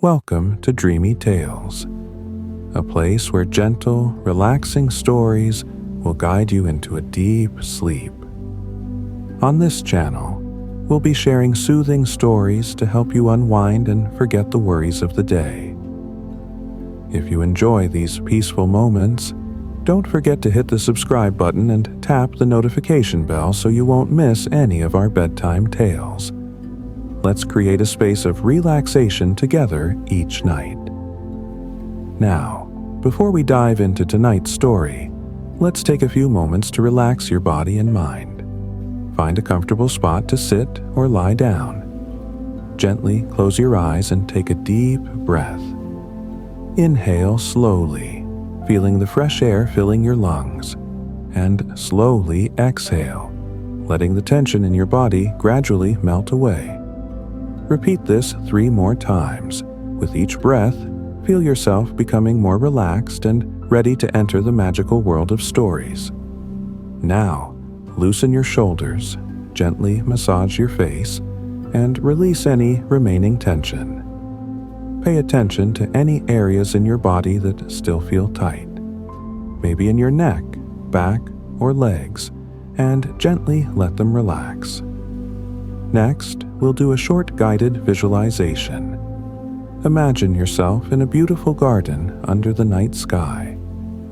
Welcome to Dreamy Tales, a place where gentle, relaxing stories will guide you into a deep sleep. On this channel, we'll be sharing soothing stories to help you unwind and forget the worries of the day. If you enjoy these peaceful moments, don't forget to hit the subscribe button and tap the notification bell so you won't miss any of our bedtime tales. Let's create a space of relaxation together each night. Now, before we dive into tonight's story, let's take a few moments to relax your body and mind. Find a comfortable spot to sit or lie down. Gently close your eyes and take a deep breath. Inhale slowly, feeling the fresh air filling your lungs, and slowly exhale, letting the tension in your body gradually melt away. Repeat this 3 more times. With each breath, feel yourself becoming more relaxed and ready to enter the magical world of stories. Now, loosen your shoulders, gently massage your face, and release any remaining tension. Pay attention to any areas in your body that still feel tight, maybe in your neck, back, or legs, and gently let them relax. Next, we'll do a short guided visualization. Imagine yourself in a beautiful garden under the night sky,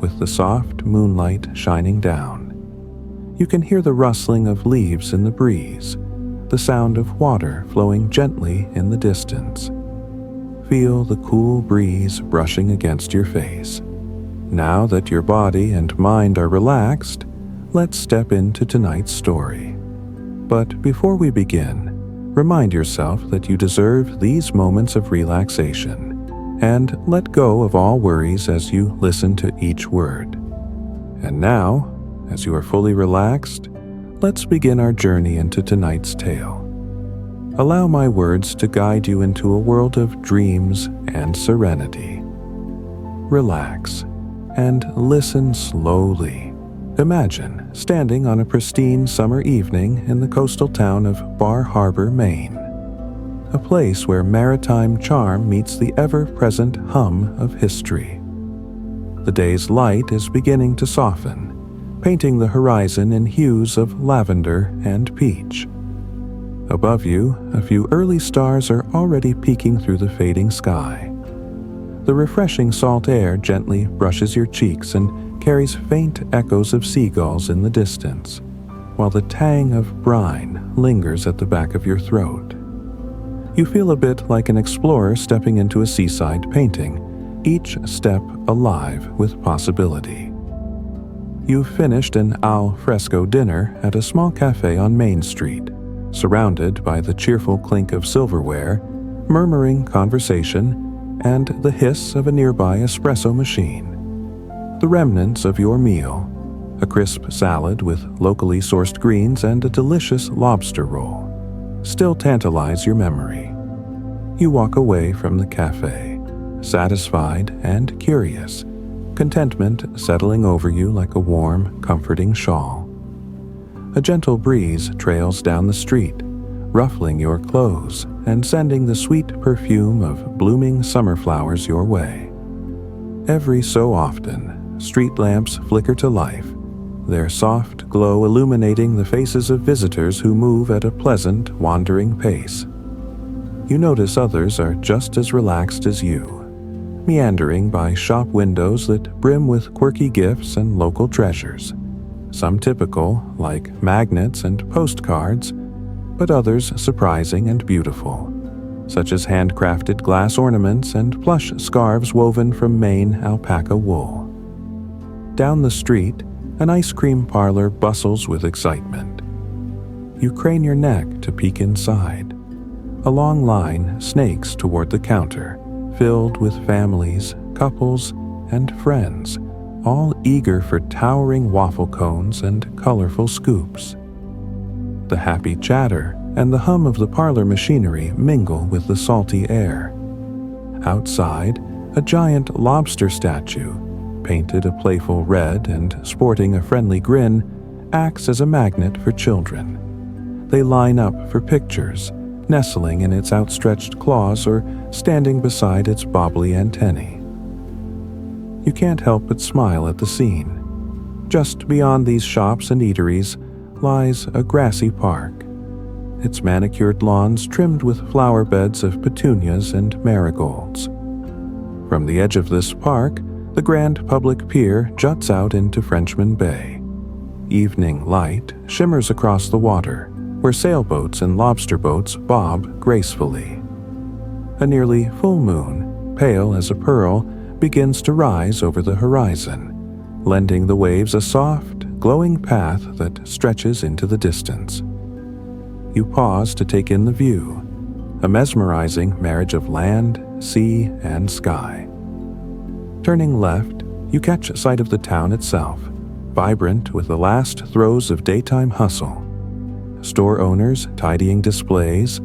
with the soft moonlight shining down. You can hear the rustling of leaves in the breeze, the sound of water flowing gently in the distance. Feel the cool breeze brushing against your face. Now that your body and mind are relaxed, let's step into tonight's story. But before we begin, remind yourself that you deserve these moments of relaxation, and let go of all worries as you listen to each word. And now, as you are fully relaxed, let's begin our journey into tonight's tale. Allow my words to guide you into a world of dreams and serenity. Relax and listen slowly. Imagine standing on a pristine summer evening in the coastal town of Bar Harbor, Maine, a place where maritime charm meets the ever-present hum of history. The day's light is beginning to soften, painting the horizon in hues of lavender and peach. Above you, a few early stars are already peeking through the fading sky. The refreshing salt air gently brushes your cheeks and carries faint echoes of seagulls in the distance, while the tang of brine lingers at the back of your throat. You feel a bit like an explorer stepping into a seaside painting, each step alive with possibility. You've finished an al fresco dinner at a small cafe on Main Street, surrounded by the cheerful clink of silverware, murmuring conversation, and the hiss of a nearby espresso machine. The remnants of your meal, a crisp salad with locally sourced greens and a delicious lobster roll, still tantalize your memory. You walk away from the cafe, satisfied and curious, contentment settling over you like a warm, comforting shawl. A gentle breeze trails down the street, ruffling your clothes and sending the sweet perfume of blooming summer flowers your way. Every so often, street lamps flicker to life, their soft glow illuminating the faces of visitors who move at a pleasant, wandering pace. You notice others are just as relaxed as you, meandering by shop windows that brim with quirky gifts and local treasures, some typical, like magnets and postcards, but others surprising and beautiful, such as handcrafted glass ornaments and plush scarves woven from Maine alpaca wool. Down the street, an ice cream parlor bustles with excitement. You crane your neck to peek inside. A long line snakes toward the counter, filled with families, couples, and friends, all eager for towering waffle cones and colorful scoops. The happy chatter and the hum of the parlor machinery mingle with the salty air. Outside, a giant lobster statue, painted a playful red and sporting a friendly grin, acts as a magnet for children. They line up for pictures, nestling in its outstretched claws or standing beside its bobbly antennae. You can't help but smile at the scene. Just beyond these shops and eateries lies a grassy park, its manicured lawns trimmed with flower beds of petunias and marigolds. From the edge of this park, the grand public pier juts out into Frenchman Bay. Evening light shimmers across the water, where sailboats and lobster boats bob gracefully. A nearly full moon, pale as a pearl, begins to rise over the horizon, lending the waves a soft, glowing path that stretches into the distance. You pause to take in the view, a mesmerizing marriage of land, sea, and sky. Turning left, you catch sight of the town itself, vibrant with the last throes of daytime hustle. Store owners tidying displays,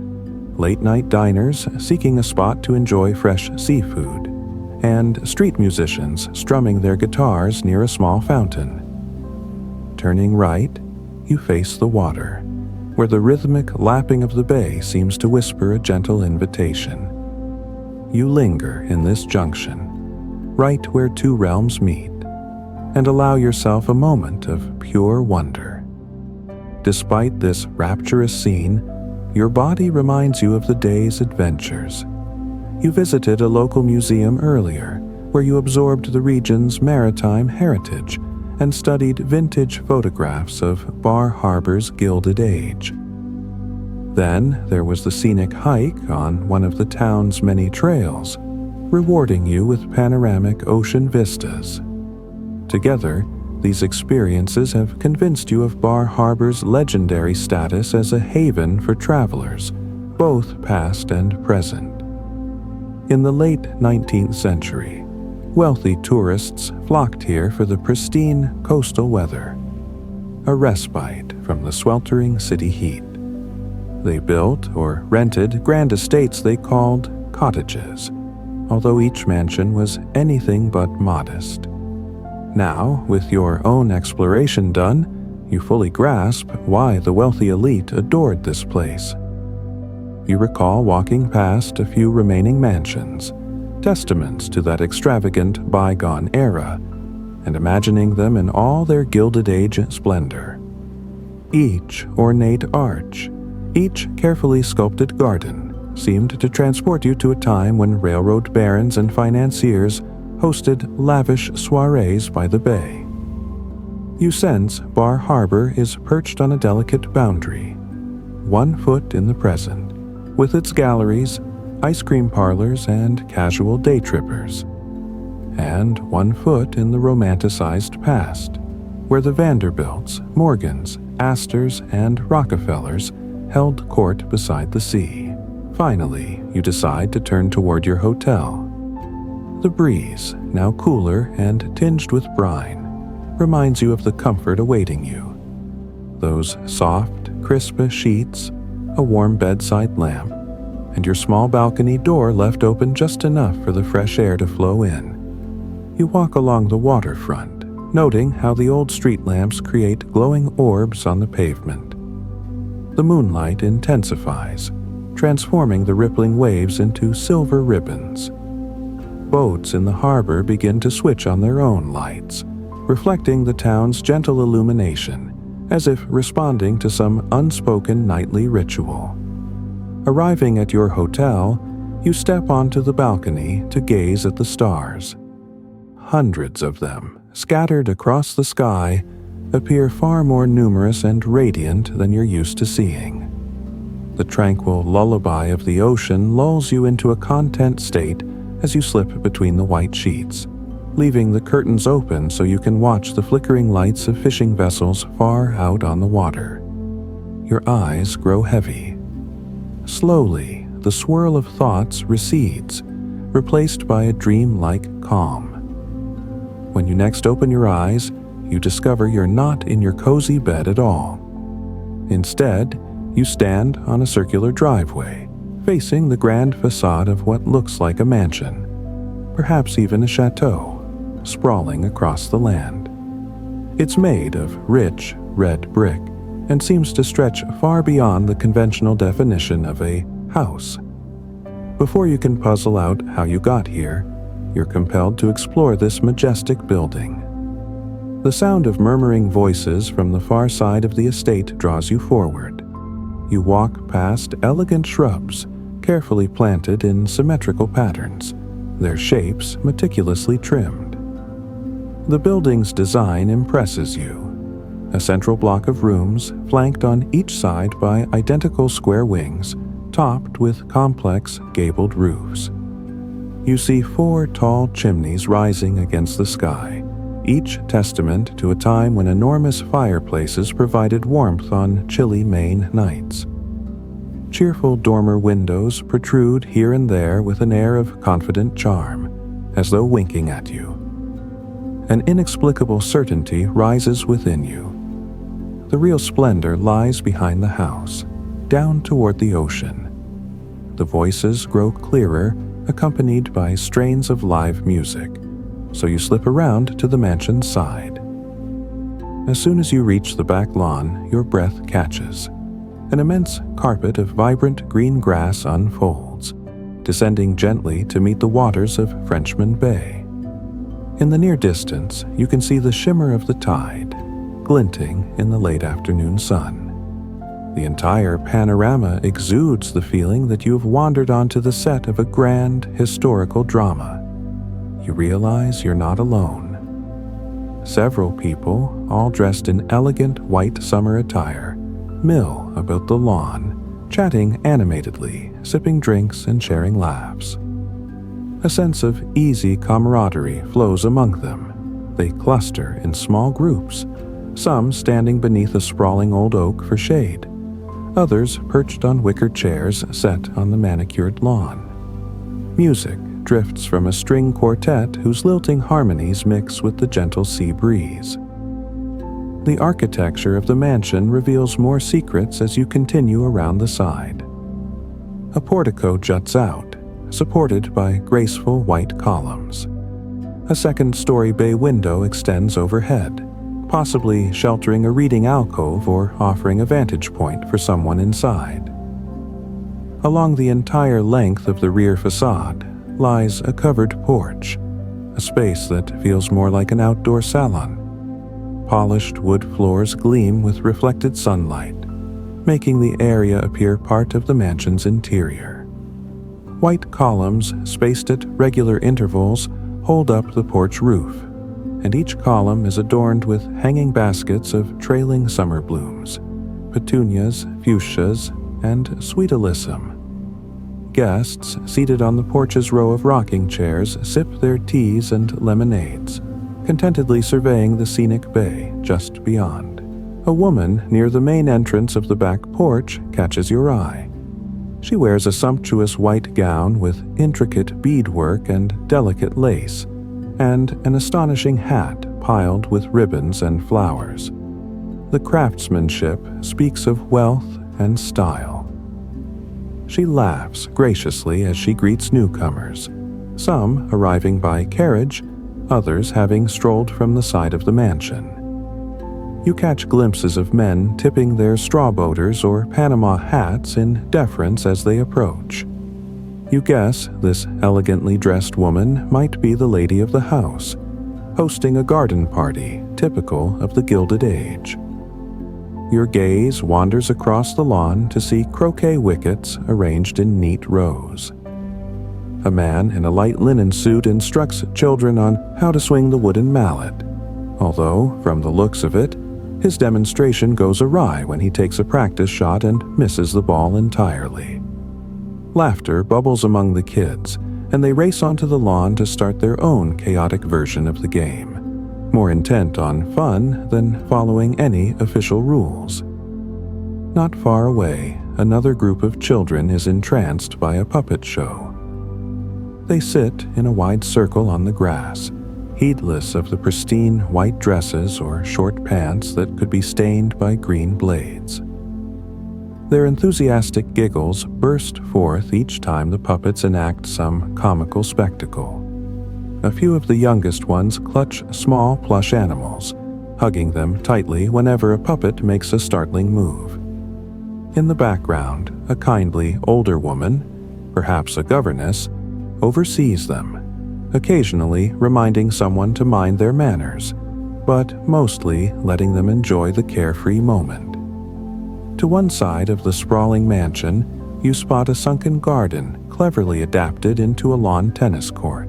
late-night diners seeking a spot to enjoy fresh seafood, and street musicians strumming their guitars near a small fountain. Turning right, you face the water, where the rhythmic lapping of the bay seems to whisper a gentle invitation. You linger in this junction, right where two realms meet, and allow yourself a moment of pure wonder. Despite this rapturous scene, your body reminds you of the day's adventures. You visited a local museum earlier, where you absorbed the region's maritime heritage and studied vintage photographs of Bar Harbor's Gilded Age. Then there was the scenic hike on one of the town's many trails, rewarding you with panoramic ocean vistas. Together, these experiences have convinced you of Bar Harbor's legendary status as a haven for travelers, both past and present. In the late 19th century, wealthy tourists flocked here for the pristine coastal weather, a respite from the sweltering city heat. They built or rented grand estates they called cottages, although each mansion was anything but modest. Now, with your own exploration done, you fully grasp why the wealthy elite adored this place. You recall walking past a few remaining mansions, testaments to that extravagant bygone era, and imagining them in all their Gilded Age splendor. Each ornate arch, each carefully sculpted garden seemed to transport you to a time when railroad barons and financiers hosted lavish soirees by the bay. You sense Bar Harbor is perched on a delicate boundary, 1 foot in the present, with its galleries, ice cream parlors, and casual day trippers, and 1 foot in the romanticized past, where the Vanderbilts, Morgans, Astors, and Rockefellers held court beside the sea. Finally, you decide to turn toward your hotel. The breeze, now cooler and tinged with brine, reminds you of the comfort awaiting you. Those soft, crisp sheets, a warm bedside lamp, and your small balcony door left open just enough for the fresh air to flow in. You walk along the waterfront, noting how the old street lamps create glowing orbs on the pavement. The moonlight intensifies, transforming the rippling waves into silver ribbons. Boats in the harbor begin to switch on their own lights, reflecting the town's gentle illumination, as if responding to some unspoken nightly ritual. Arriving at your hotel, you step onto the balcony to gaze at the stars. Hundreds of them, scattered across the sky, appear far more numerous and radiant than you're used to seeing. The tranquil lullaby of the ocean lulls you into a content state as you slip between the white sheets, leaving the curtains open so you can watch the flickering lights of fishing vessels far out on the water. Your eyes grow heavy. Slowly, the swirl of thoughts recedes, replaced by a dream-like calm. When you next open your eyes, you discover you're not in your cozy bed at all. Instead, you stand on a circular driveway, facing the grand facade of what looks like a mansion, perhaps even a chateau, sprawling across the land. It's made of rich, red brick and seems to stretch far beyond the conventional definition of a house. Before you can puzzle out how you got here, you're compelled to explore this majestic building. The sound of murmuring voices from the far side of the estate draws you forward. You walk past elegant shrubs, carefully planted in symmetrical patterns, their shapes meticulously trimmed. The building's design impresses you. A central block of rooms flanked on each side by identical square wings, topped with complex gabled roofs. You see 4 tall chimneys rising against the sky, each testament to a time when enormous fireplaces provided warmth on chilly Maine nights. Cheerful dormer windows protrude here and there with an air of confident charm, as though winking at you. An inexplicable certainty rises within you. The real splendor lies behind the house, down toward the ocean. The voices grow clearer, accompanied by strains of live music, so you slip around to the mansion's side. As soon as you reach the back lawn, your breath catches. An immense carpet of vibrant green grass unfolds, descending gently to meet the waters of Frenchman Bay. In the near distance, you can see the shimmer of the tide, glinting in the late afternoon sun. The entire panorama exudes the feeling that you have wandered onto the set of a grand historical drama. You realize you're not alone. Several people, all dressed in elegant white summer attire, mill about the lawn, chatting animatedly, sipping drinks and sharing laughs. A sense of easy camaraderie flows among them. They cluster in small groups, some standing beneath a sprawling old oak for shade, others perched on wicker chairs set on the manicured lawn. Music drifts from a string quartet whose lilting harmonies mix with the gentle sea breeze. The architecture of the mansion reveals more secrets as you continue around the side. A portico juts out, supported by graceful white columns. A second-story bay window extends overhead, possibly sheltering a reading alcove or offering a vantage point for someone inside. Along the entire length of the rear facade lies a covered porch, a space that feels more like an outdoor salon. Polished wood floors gleam with reflected sunlight, making the area appear part of the mansion's interior. White columns, spaced at regular intervals, hold up the porch roof, and each column is adorned with hanging baskets of trailing summer blooms, petunias, fuchsias, and sweet alyssum. Guests, seated on the porch's row of rocking chairs, sip their teas and lemonades, contentedly surveying the scenic bay just beyond. A woman near the main entrance of the back porch catches your eye. She wears a sumptuous white gown with intricate beadwork and delicate lace, and an astonishing hat piled with ribbons and flowers. The craftsmanship speaks of wealth and style. She laughs graciously as she greets newcomers, some arriving by carriage, others having strolled from the side of the mansion. You catch glimpses of men tipping their straw boaters or Panama hats in deference as they approach. You guess this elegantly dressed woman might be the lady of the house, hosting a garden party typical of the Gilded Age. Your gaze wanders across the lawn to see croquet wickets arranged in neat rows. A man in a light linen suit instructs children on how to swing the wooden mallet, although, from the looks of it, his demonstration goes awry when he takes a practice shot and misses the ball entirely. Laughter bubbles among the kids, and they race onto the lawn to start their own chaotic version of the game, more intent on fun than following any official rules. Not far away, another group of children is entranced by a puppet show. They sit in a wide circle on the grass, heedless of the pristine white dresses or short pants that could be stained by green blades. Their enthusiastic giggles burst forth each time the puppets enact some comical spectacle. A few of the youngest ones clutch small plush animals, hugging them tightly whenever a puppet makes a startling move. In the background, a kindly older woman, perhaps a governess, oversees them, occasionally reminding someone to mind their manners, but mostly letting them enjoy the carefree moment. To one side of the sprawling mansion, you spot a sunken garden cleverly adapted into a lawn tennis court.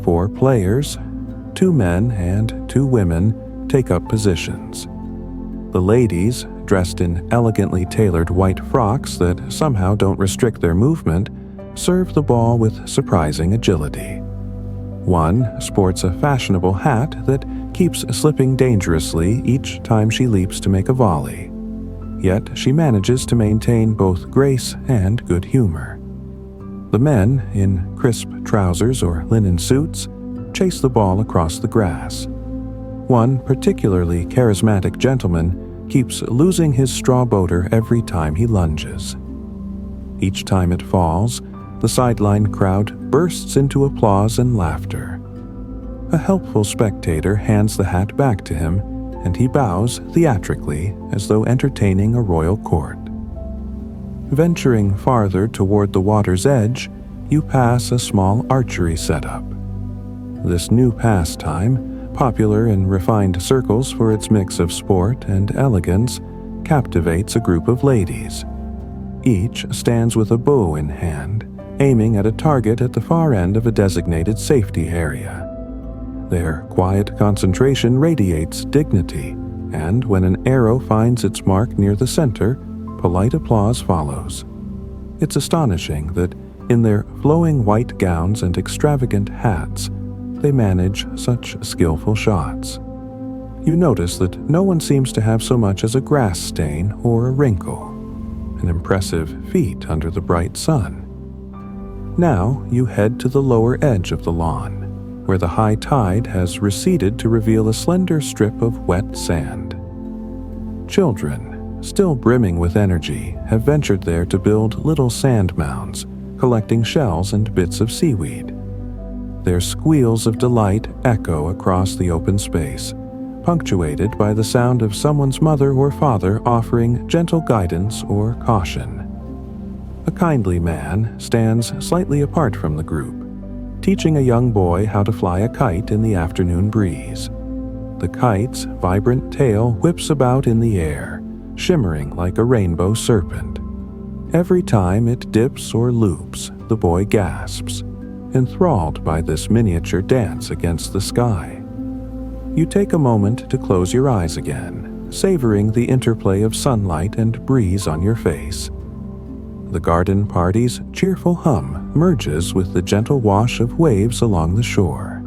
4 players, 2 men and 2 women, take up positions. The ladies, dressed in elegantly tailored white frocks that somehow don't restrict their movement, serve the ball with surprising agility. One sports a fashionable hat that keeps slipping dangerously each time she leaps to make a volley. Yet she manages to maintain both grace and good humor. The men, in crisp trousers or linen suits, chase the ball across the grass. One particularly charismatic gentleman keeps losing his straw boater every time he lunges. Each time it falls, the sideline crowd bursts into applause and laughter. A helpful spectator hands the hat back to him, and he bows theatrically as though entertaining a royal court. Venturing farther toward the water's edge, you pass a small archery setup. This new pastime, popular in refined circles for its mix of sport and elegance, captivates a group of ladies. Each stands with a bow in hand, aiming at a target at the far end of a designated safety area. Their quiet concentration radiates dignity, and when an arrow finds its mark near the center, polite applause follows. It's astonishing that, in their flowing white gowns and extravagant hats, they manage such skillful shots. You notice that no one seems to have so much as a grass stain or a wrinkle, an impressive feat under the bright sun. Now you head to the lower edge of the lawn, where the high tide has receded to reveal a slender strip of wet sand. Children, still brimming with energy, have ventured there to build little sand mounds, collecting shells and bits of seaweed. Their squeals of delight echo across the open space, punctuated by the sound of someone's mother or father offering gentle guidance or caution. A kindly man stands slightly apart from the group, teaching a young boy how to fly a kite in the afternoon breeze. The kite's vibrant tail whips about in the air, shimmering like a rainbow serpent. Every time it dips or loops, the boy gasps, enthralled by this miniature dance against the sky. You take a moment to close your eyes again, savoring the interplay of sunlight and breeze on your face. The garden party's cheerful hum merges with the gentle wash of waves along the shore.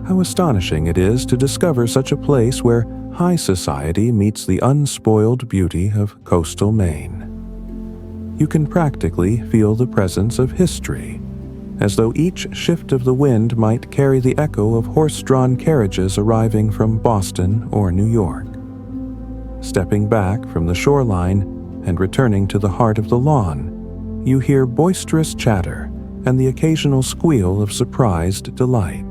How astonishing it is to discover such a place where high society meets the unspoiled beauty of coastal Maine. You can practically feel the presence of history, as though each shift of the wind might carry the echo of horse-drawn carriages arriving from Boston or New York. Stepping back from the shoreline and returning to the heart of the lawn, you hear boisterous chatter and the occasional squeal of surprised delight.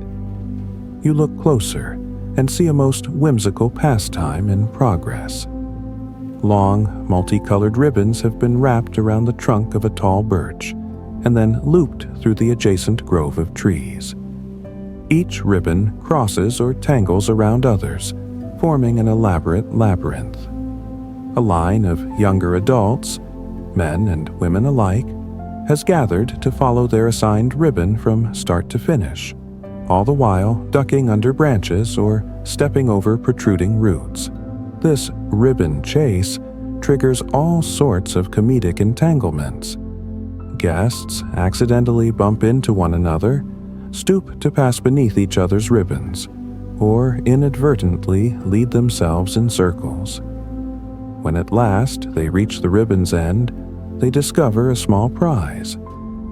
You look closer and see a most whimsical pastime in progress. Long, multicolored ribbons have been wrapped around the trunk of a tall birch and then looped through the adjacent grove of trees. Each ribbon crosses or tangles around others, forming an elaborate labyrinth. A line of younger adults, men and women alike, has gathered to follow their assigned ribbon from start to finish, all the while ducking under branches or stepping over protruding roots. This ribbon chase triggers all sorts of comedic entanglements. Guests accidentally bump into one another, stoop to pass beneath each other's ribbons, or inadvertently lead themselves in circles. When at last they reach the ribbon's end, they discover a small prize,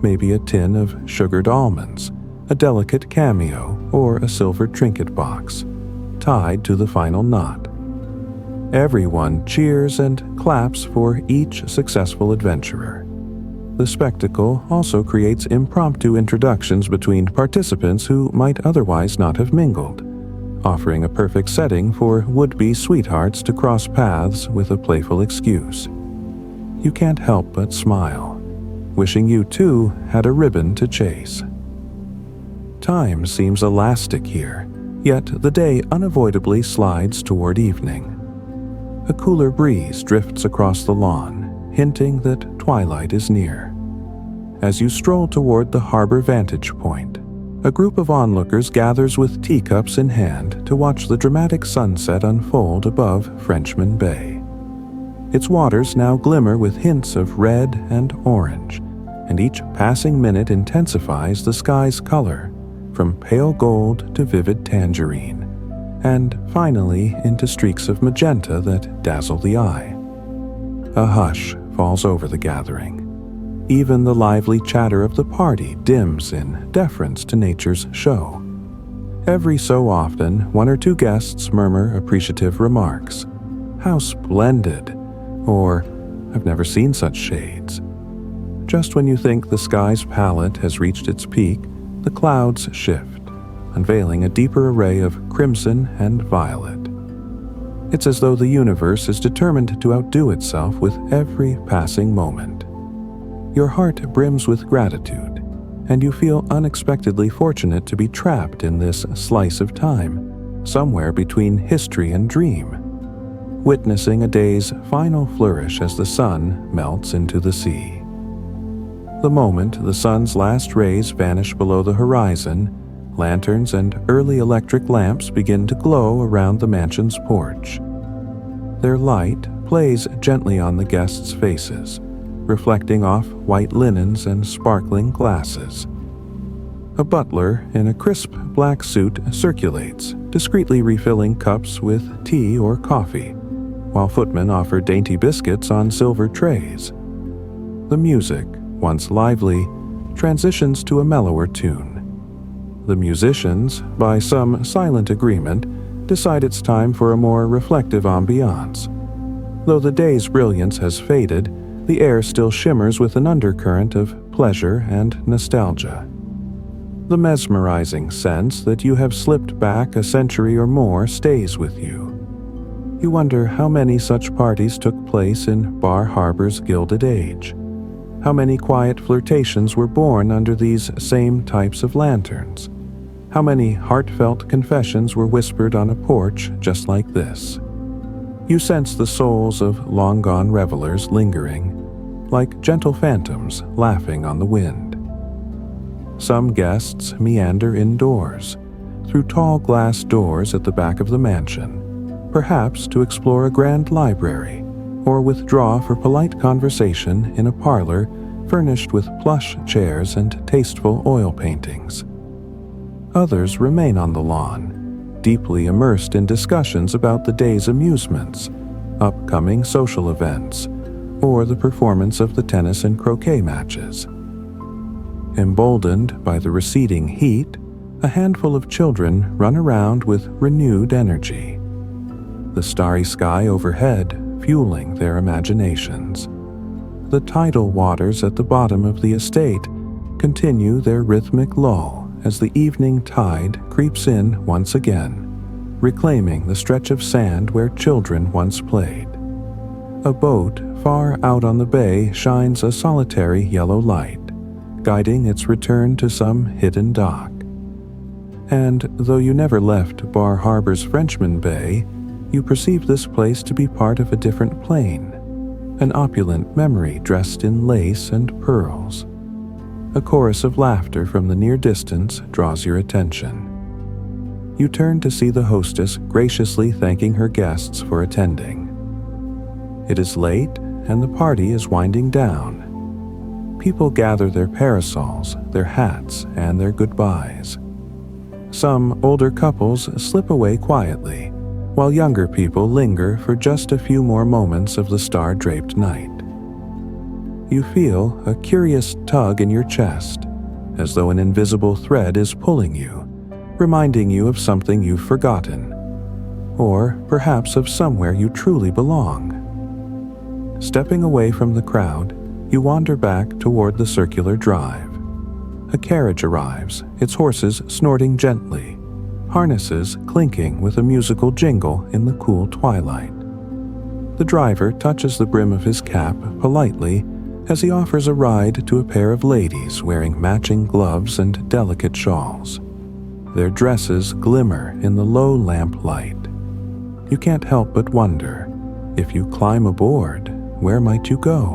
maybe a tin of sugared almonds, a delicate cameo, or a silver trinket box, tied to the final knot. Everyone cheers and claps for each successful adventurer. The spectacle also creates impromptu introductions between participants who might otherwise not have mingled, offering a perfect setting for would-be sweethearts to cross paths with a playful excuse. you can't help but smile, wishing you too had a ribbon to chase. Time seems elastic here, yet the day unavoidably slides toward evening. A cooler breeze drifts across the lawn, hinting that twilight is near. As you stroll toward the harbor vantage point, a group of onlookers gathers with teacups in hand to watch the dramatic sunset unfold above Frenchman Bay. Its waters now glimmer with hints of red and orange, and each passing minute intensifies the sky's color, from pale gold to vivid tangerine, and finally into streaks of magenta that dazzle the eye. A hush falls over the gathering. Even the lively chatter of the party dims in deference to nature's show. Every so often, one or two guests murmur appreciative remarks. "How splendid!" or "I've never seen such shades." Just when you think the sky's palette has reached its peak, the clouds shift, unveiling a deeper array of crimson and violet. It's as though the universe is determined to outdo itself with every passing moment. Your heart brims with gratitude, and you feel unexpectedly fortunate to be trapped in this slice of time, somewhere between history and dream, witnessing a day's final flourish as the sun melts into the sea. The moment the sun's last rays vanish below the horizon, lanterns and early electric lamps begin to glow around the mansion's porch. Their light plays gently on the guests' faces, reflecting off white linens and sparkling glasses. A butler in a crisp black suit circulates, discreetly refilling cups with tea or coffee, while footmen offer dainty biscuits on silver trays. The music, once lively, transitions to a mellower tune. The musicians, by some silent agreement, decide it's time for a more reflective ambiance. Though the day's brilliance has faded, the air still shimmers with an undercurrent of pleasure and nostalgia. The mesmerizing sense that you have slipped back a century or more stays with you. You wonder how many such parties took place in Bar Harbor's Gilded Age. How many quiet flirtations were born under these same types of lanterns. How many heartfelt confessions were whispered on a porch just like this. You sense the souls of long-gone revelers lingering, like gentle phantoms laughing on the wind. Some guests meander indoors, through tall glass doors at the back of the mansion, perhaps to explore a grand library, or withdraw for polite conversation in a parlor furnished with plush chairs and tasteful oil paintings. Others remain on the lawn, deeply immersed in discussions about the day's amusements, upcoming social events, or the performance of the tennis and croquet matches. Emboldened by the receding heat, a handful of children run around with renewed energy, the starry sky overhead fueling their imaginations. The tidal waters at the bottom of the estate continue their rhythmic lull as the evening tide creeps in once again, reclaiming the stretch of sand where children once played. A boat far out on the bay shines a solitary yellow light, guiding its return to some hidden dock. And though you never left Bar Harbor's Frenchman Bay, you perceive this place to be part of a different plane, an opulent memory dressed in lace and pearls. A chorus of laughter from the near distance draws your attention. You turn to see the hostess graciously thanking her guests for attending. It is late, and the party is winding down. People gather their parasols, their hats, and their goodbyes. Some older couples slip away quietly, while younger people linger for just a few more moments of the star-draped night. You feel a curious tug in your chest, as though an invisible thread is pulling you, reminding you of something you've forgotten, or perhaps of somewhere you truly belong. Stepping away from the crowd, you wander back toward the circular drive. A carriage arrives, its horses snorting gently, harnesses clinking with a musical jingle in the cool twilight. The driver touches the brim of his cap politely as he offers a ride to a pair of ladies wearing matching gloves and delicate shawls. Their dresses glimmer in the low lamp light. You can't help but wonder, if you climb aboard, where might you go?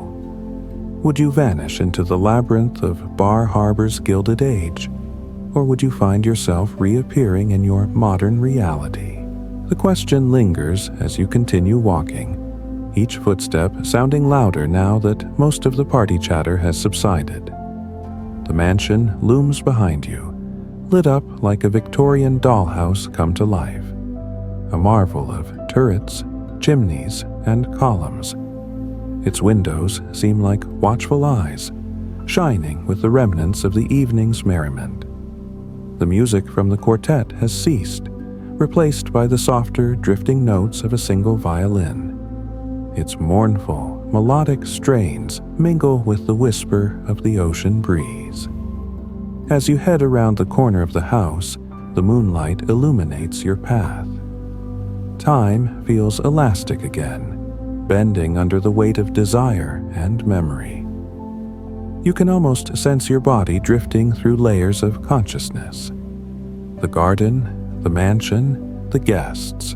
Would you vanish into the labyrinth of Bar Harbor's Gilded Age, or would you find yourself reappearing in your modern reality? The question lingers as you continue walking, each footstep sounding louder now that most of the party chatter has subsided. The mansion looms behind you, lit up like a Victorian dollhouse come to life, a marvel of turrets, chimneys, and columns. Its windows seem like watchful eyes, shining with the remnants of the evening's merriment. The music from the quartet has ceased, replaced by the softer, drifting notes of a single violin. Its mournful, melodic strains mingle with the whisper of the ocean breeze. As you head around the corner of the house, the moonlight illuminates your path. Time feels elastic again, bending under the weight of desire and memory. You can almost sense your body drifting through layers of consciousness. The garden, the mansion, the guests.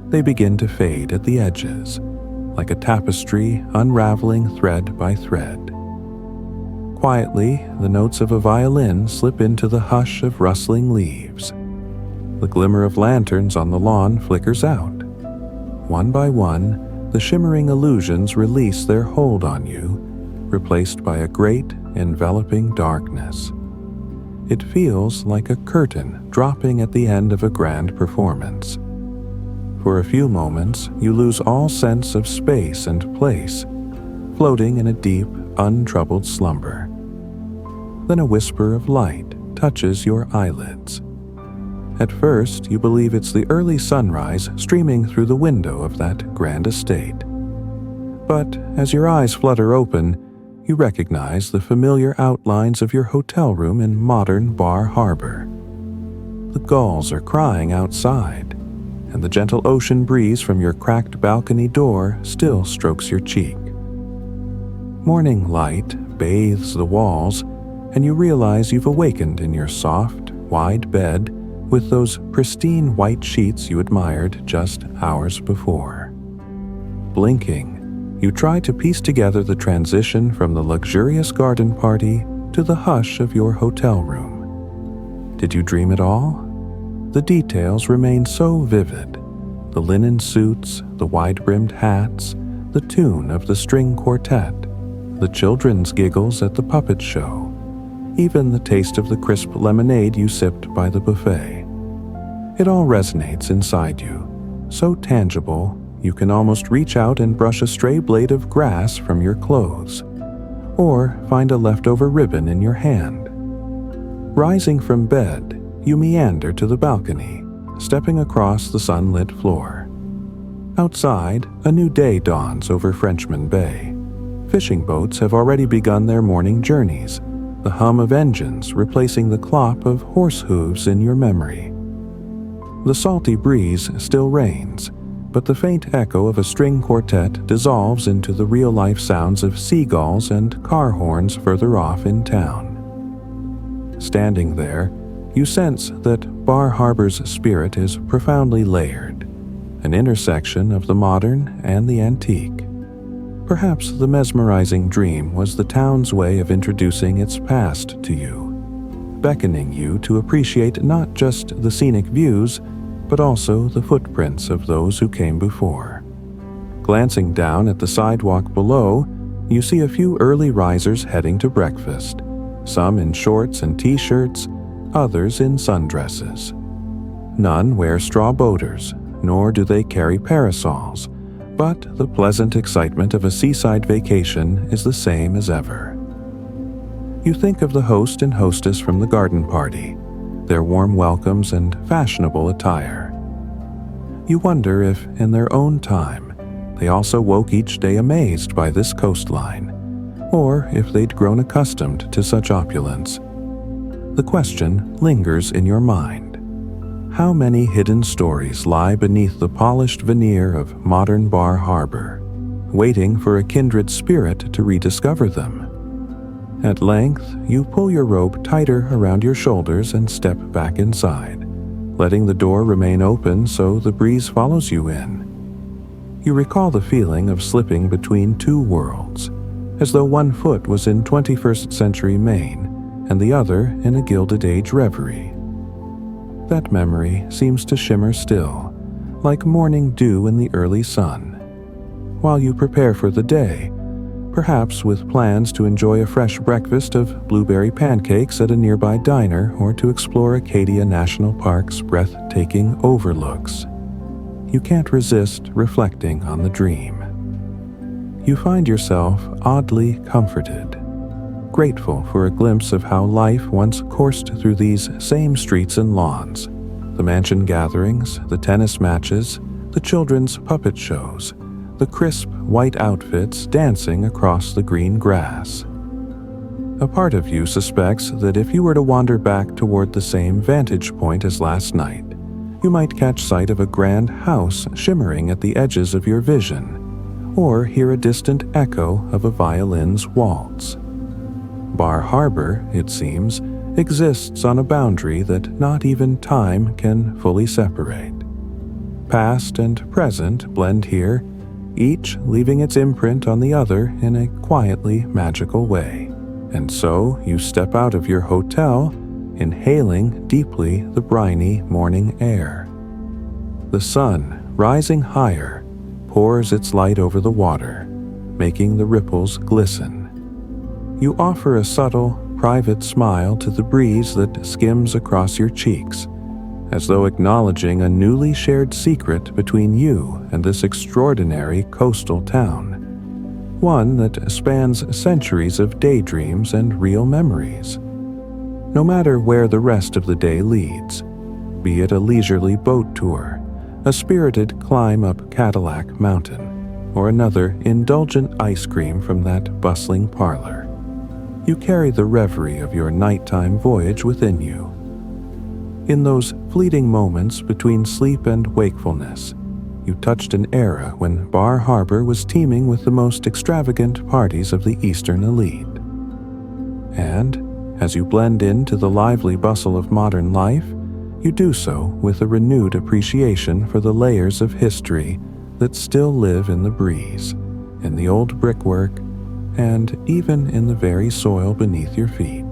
They begin to fade at the edges, like a tapestry unraveling thread by thread. Quietly, the notes of a violin slip into the hush of rustling leaves. The glimmer of lanterns on the lawn flickers out. One by one, the shimmering illusions release their hold on you, replaced by a great, enveloping darkness. It feels like a curtain dropping at the end of a grand performance. For a few moments, you lose all sense of space and place, floating in a deep, untroubled slumber. Then a whisper of light touches your eyelids. At first, you believe it's the early sunrise streaming through the window of that grand estate. But as your eyes flutter open, you recognize the familiar outlines of your hotel room in modern Bar Harbor. The gulls are crying outside, and the gentle ocean breeze from your cracked balcony door still strokes your cheek. Morning light bathes the walls, and you realize you've awakened in your soft, wide bed with those pristine white sheets you admired just hours before. Blinking, you try to piece together the transition from the luxurious garden party to the hush of your hotel room. Did you dream it all? The details remain so vivid. The linen suits, the wide-brimmed hats, the tune of the string quartet, the children's giggles at the puppet show, even the taste of the crisp lemonade you sipped by the buffet. It all resonates inside you, so tangible you can almost reach out and brush a stray blade of grass from your clothes, or find a leftover ribbon in your hand. Rising from bed, you meander to the balcony, stepping across the sunlit floor. Outside, a new day dawns over Frenchman Bay. Fishing boats have already begun their morning journeys, the hum of engines replacing the clop of horse hooves in your memory. The salty breeze still reigns, but the faint echo of a string quartet dissolves into the real-life sounds of seagulls and car horns further off in town. Standing there, you sense that Bar Harbor's spirit is profoundly layered, an intersection of the modern and the antique. Perhaps the mesmerizing dream was the town's way of introducing its past to you, beckoning you to appreciate not just the scenic views, but also the footprints of those who came before. Glancing down at the sidewalk below, you see a few early risers heading to breakfast, some in shorts and t-shirts, others in sundresses. None wear straw boaters, nor do they carry parasols, but the pleasant excitement of a seaside vacation is the same as ever. You think of the host and hostess from the garden party, their warm welcomes and fashionable attire. You wonder if, in their own time, they also woke each day amazed by this coastline, or if they'd grown accustomed to such opulence. The question lingers in your mind. How many hidden stories lie beneath the polished veneer of modern Bar Harbor? waiting for a kindred spirit to rediscover them. At length, you pull your robe tighter around your shoulders and step back inside, letting the door remain open so the breeze follows you in. You recall the feeling of slipping between two worlds, as though one foot was in 21st century Maine and the other in a Gilded Age reverie. That memory seems to shimmer still, like morning dew in the early sun. While you prepare for the day, perhaps with plans to enjoy a fresh breakfast of blueberry pancakes at a nearby diner or to explore Acadia National Park's breathtaking overlooks, you can't resist reflecting on the dream. You find yourself oddly comforted, grateful for a glimpse of how life once coursed through these same streets and lawns, the mansion gatherings, the tennis matches, the children's puppet shows, the crisp white outfits dancing across the green grass. A part of you suspects that if you were to wander back toward the same vantage point as last night, you might catch sight of a grand house shimmering at the edges of your vision, or hear a distant echo of a violin's waltz. Bar Harbor, it seems, exists on a boundary that not even time can fully separate. Past and present blend here, each leaving its imprint on the other in a quietly magical way. And so you step out of your hotel, inhaling deeply the briny morning air. The sun, rising higher, pours its light over the water, making the ripples glisten. You offer a subtle, private smile to the breeze that skims across your cheeks, as though acknowledging a newly shared secret between you and this extraordinary coastal town, one that spans centuries of daydreams and real memories. No matter where the rest of the day leads, be it a leisurely boat tour, a spirited climb up Cadillac Mountain, or another indulgent ice cream from that bustling parlor, you carry the reverie of your nighttime voyage within you. In those fleeting moments between sleep and wakefulness, you touched an era when Bar Harbor was teeming with the most extravagant parties of the Eastern elite. And, as you blend into the lively bustle of modern life, you do so with a renewed appreciation for the layers of history that still live in the breeze, in the old brickwork, and even in the very soil beneath your feet.